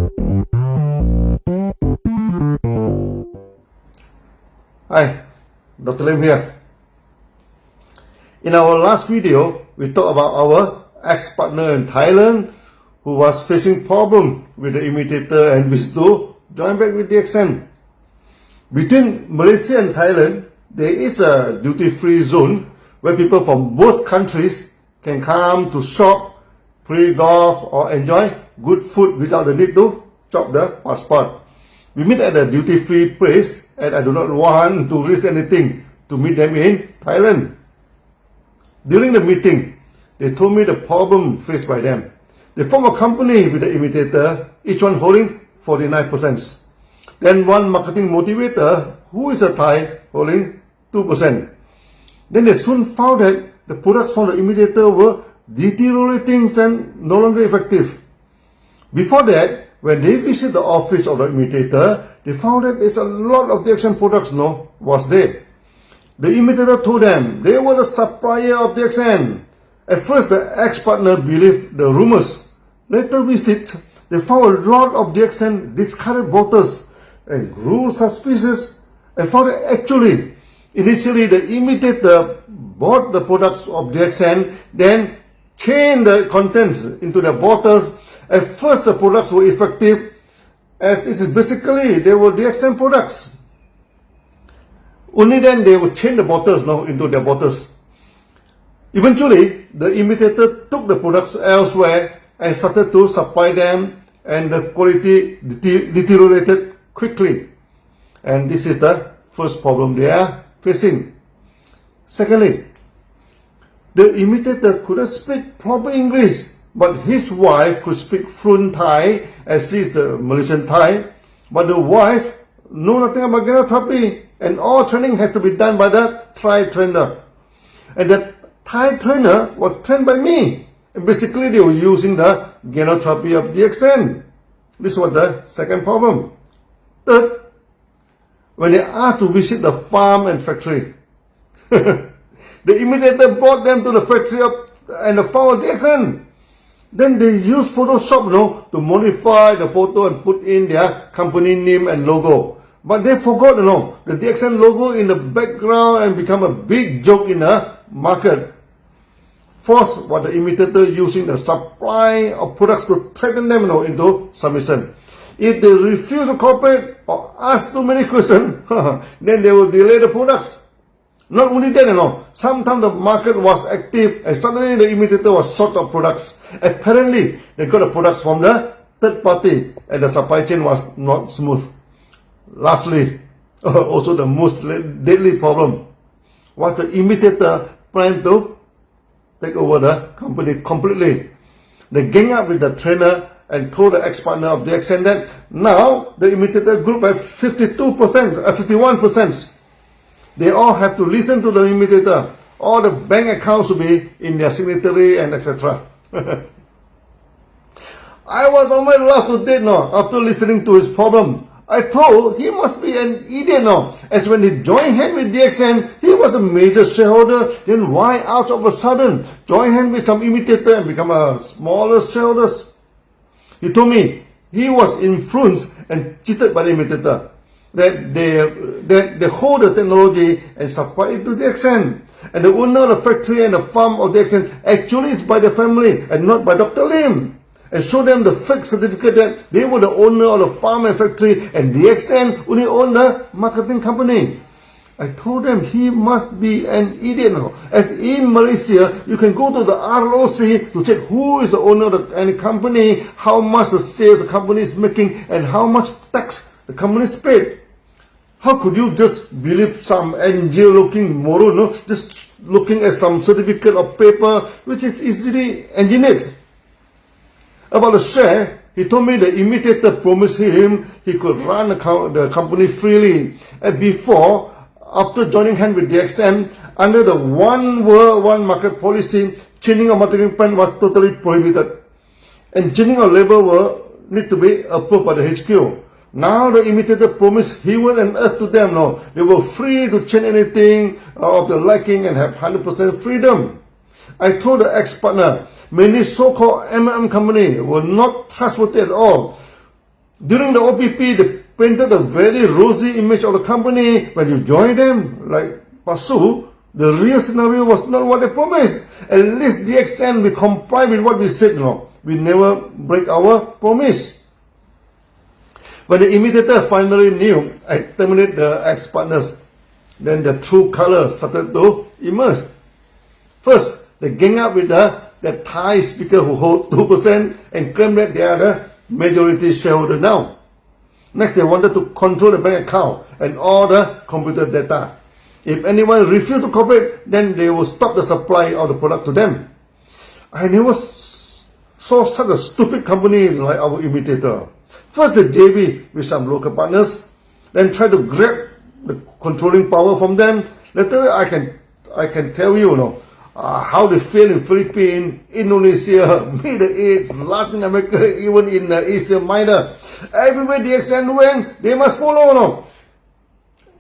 Hi, Dr. Lim here. In our last video, we talked about our ex-partner in Thailand who was facing problem with the imitator and wished to join back with DXN. Between Malaysia and Thailand, there is a duty-free zone where people from both countries can come to shop, play golf or enjoy good food without the need to chop the passport. We meet at a duty-free place and I do not want to risk anything to meet them in Thailand. During the meeting, they told me the problem faced by them. They form a company with the imitator, each one holding 49%. Then one marketing motivator, who is a Thai, holding 2%. Then they soon found that the products from the imitator were deteriorating and no longer effective. Before that, when they visit the office of the imitator, they found that there's a lot of DXN products was there. The imitator told them they were the supplier of DXN. At first, the ex-partner believed the rumors. Later visit, they found a lot of DXN discarded bottles and grew suspicious and found that actually, initially the imitator bought the products of DXN, then changed the contents into the bottles. At first, the products were effective, as it is basically they were DXN products. Only then they would change the bottles into their bottles. Eventually, the imitator took the products elsewhere and started to supply them, and the quality deteriorated quickly. And this is the first problem they are facing. Secondly, the imitator couldn't speak proper English, but his wife could speak fluent Thai, as she is the Malaysian Thai. But the wife knew nothing about genotherapy, and all training has to be done by the Thai trainer. And the Thai trainer was trained by me. And basically, they were using the genotherapy of DXN. This was the second problem. Third, when they asked to visit the farm and factory, the imitator brought them to the factory and the farm of DXN. Then they use Photoshop to modify the photo and put in their company name and logo. But they forgot the DXN logo in the background and become a big joke in the market. Fourth was the imitator using the supply of products to threaten them into submission. If they refuse to cooperate or ask too many questions, then they will delay the products. Not only that, sometimes the market was active and suddenly the imitator was short of products. Apparently, they got the products from the third party and the supply chain was not smooth. Lastly, also the most deadly problem was the imitator planned to take over the company completely. They gang up with the trainer and told the ex-partner of DXN that now the imitator group has 51%. They all have to listen to the imitator. All the bank accounts will be in their signatory and etc. I was on my last date after listening to his problem. I thought he must be an idiot as when he joined hands with DXN, he was a major shareholder. Then why out of a sudden join hands with some imitator and become a smaller shareholder? He told me he was influenced and cheated by the imitator. That they hold the technology and supply it to DXN. And the owner of the factory and the farm of DXN actually is by the family and not by Dr. Lim. And show them the fake certificate that they were the owner of the farm and factory and DXN only owned the marketing company. I told them he must be an idiot as in Malaysia, you can go to the ROC to check who is the owner of any company, how much the sales the company is making, and how much tax the company is paid. How could you just believe some NGO-looking moron, just looking at some certificate of paper which is easily engineered? About the share, he told me the imitator promised him he could run the company freely. And before, after joining hands with DXN, under the one world, one market policy, changing of marketing plan was totally prohibited. And changing of label will need to be approved by the HQ. Now the imitator promised he will unearth to them. They were free to change anything of their liking and have 100% freedom. I told the ex-partner, many so-called MLM company were not trustworthy at all. During the OPP, they painted a very rosy image of the company. When you join them, like Pasu, the real scenario was not what they promised. At least DXN, we comply with what we said. We never break our promise. When the imitator finally knew I terminated the ex-partners, then the true color started to emerge. First, they gang up with the Thai speaker who hold 2% and claim that they are the majority shareholder now. Next, they wanted to control the bank account and all the computer data. If anyone refused to cooperate, then they will stop the supply of the product to them. I never saw such a stupid company like our imitator. First, the JV with some local partners, then try to grab the controlling power from them. Later, I can tell you, how they fail in Philippines, Indonesia, Middle East, Latin America, even in Asia Minor. Everywhere DXN went, they must follow.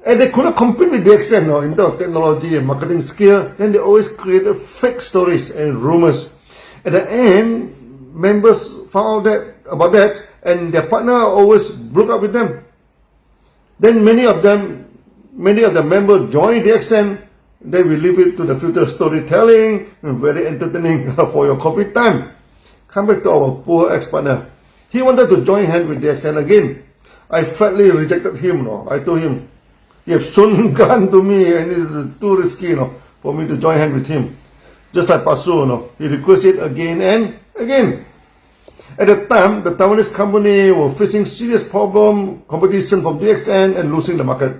And they could not compete with DXN in terms of technology and marketing skill. Then they always created fake stories and rumors. At the end, members found out about that, and their partner always broke up with them. Then many of the members joined DXN. They will leave it to the future storytelling, very entertaining for your coffee time. Come back to our poor ex-partner. He wanted to join hands with DXN again. I flatly rejected him. I told him, he has shown gun to me and it is too risky for me to join hands with him. Just like Pasu, he requested again and again. At the time, the Taiwanese company were facing serious competition from DXN and losing the market.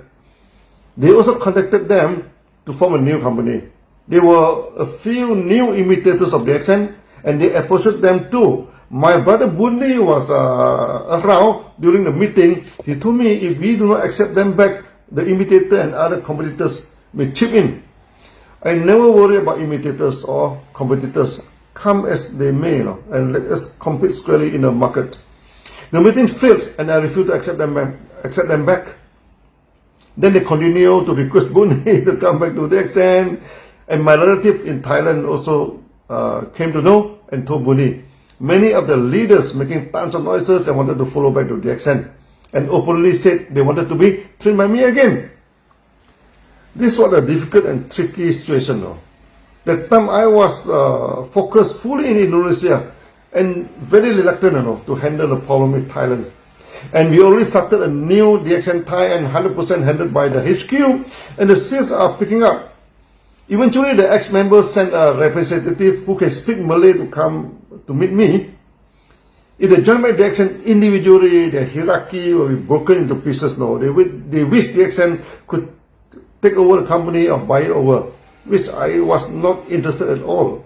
They also contacted them to form a new company. There were a few new imitators of DXN and they approached them too. My brother Bundy was around during the meeting. He told me if we do not accept them back, the imitator and other competitors may chip in. I never worry about imitators or competitors. Come as they may, and let us compete squarely in the market. The meeting failed and I refused to accept them back. Then they continue to request Bundy to come back to DXN, and my relative in Thailand also came to know and told Bundy. Many of the leaders making tons of noises and wanted to follow back to DXN, and openly said they wanted to be trained by me again. This was a difficult and tricky situation. That time I was focused fully in Indonesia and very reluctant to handle the problem with Thailand. And we already started a new DXN Thai and 100% handled by the HQ, and the sales are picking up. Eventually, the ex-members sent a representative who can speak Malay to come to meet me. If they join my DXN individually, their hierarchy will be broken into pieces now. They wish DXN could take over the company or buy it over, which I was not interested at all.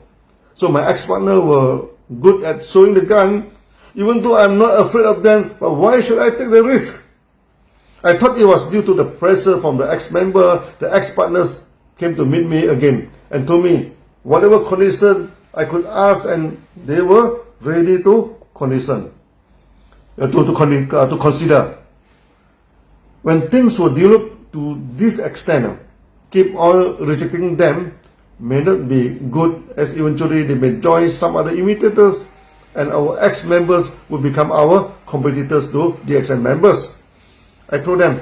So my ex-partner were good at showing the gun, even though I'm not afraid of them, but why should I take the risk? I thought it was due to the pressure from the ex-member. The ex-partners came to meet me again and told me whatever condition I could ask, and they were ready to consider. When things were developed to this extent, keep on rejecting them may not be good, as eventually they may join some other imitators and our ex-members will become our competitors to DXN members. I told them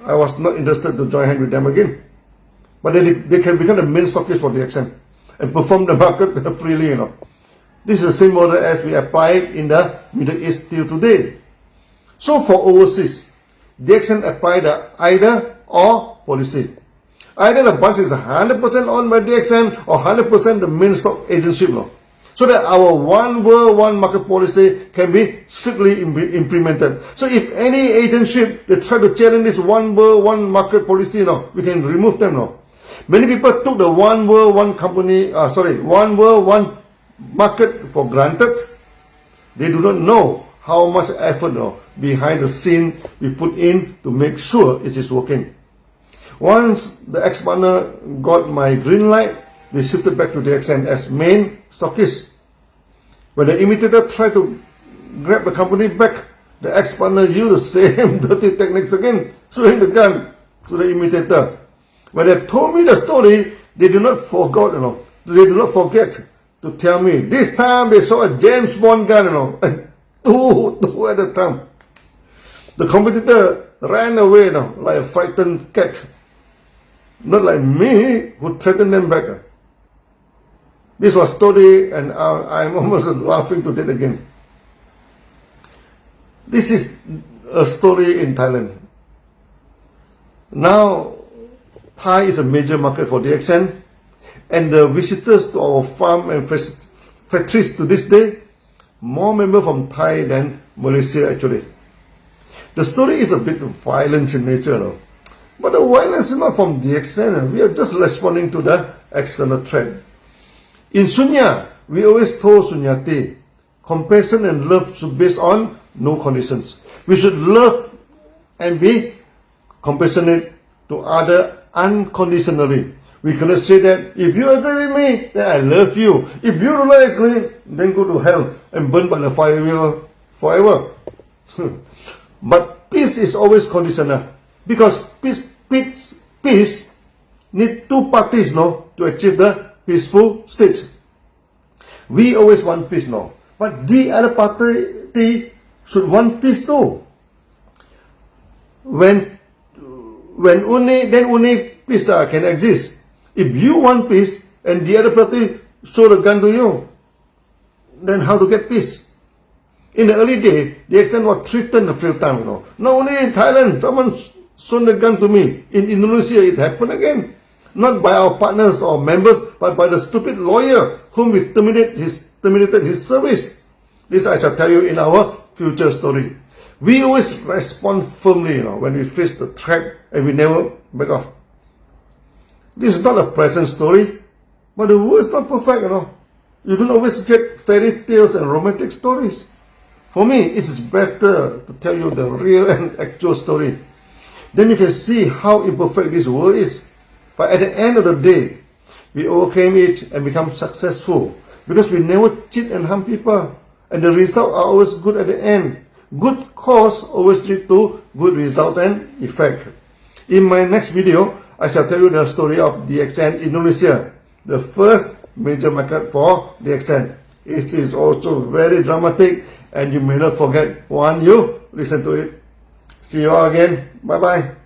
I was not interested to join hands with them again. But they can become the main stockists for DXN and perform the market freely. This is the same model as we applied in the Middle East till today. So for overseas, DXN applied the either or policy. Either the bunch is 100% owned by DXN or 100% the main stock agency. So that our one world, one market policy can be strictly implemented. So if any agency they try to challenge this one world, one market policy, we can remove them. Many people took the one world, one one world, one market for granted. They do not know how much effort behind the scene we put in to make sure it is working. Once the ex-partner got my green light, they shifted back to DXN as main stockist. When the imitator tried to grab the company back, the ex-partner used the same dirty techniques again, showing the gun to the imitator. When they told me the story, they do not forget to tell me. This time they saw a James Bond gun, two at a time. The competitor ran away now, like a frightened cat. Not like me, who threatened them back. This was story, and I'm almost laughing to death again. This is a story in Thailand. Now, Thai is a major market for DXN, and the visitors to our farm and factories to this day, more members from Thai than Malaysia actually. The story is a bit violent in nature though. But the violence is not from DXN, we are just responding to the external threat. In Sunya, we always told Sunyati, compassion and love should be based on no conditions. We should love and be compassionate to other unconditionally. We cannot say that if you agree with me, then I love you. If you don't agree, then go to hell and burn by the fire wheel forever. But peace is always conditional, because peace need two parties to achieve the peaceful state. We always want peace but the other party should want peace too. When only peace can exist. If you want peace and the other party show the gun to you, then how to get peace? In the early day, the accent was threatened a few times. Not only in Thailand, someone shown the gun to me. In Indonesia, it happened again. Not by our partners or members, but by the stupid lawyer whom we terminated his service. This I shall tell you in our future story. We always respond firmly when we face the threat, and we never back off. This is not a present story, but the world is not perfect. You don't always get fairy tales and romantic stories. For me, it is better to tell you the real and actual story. Then you can see how imperfect this world is. But at the end of the day, we overcame it and become successful, because we never cheat and harm people, and the results are always good at the end. Good cause always lead to good results and effect. In my next video, I shall tell you the story of DXN Indonesia, the first major market for DXN. It is also very dramatic, and you may not forget once you listen to it. See you all again. Bye bye.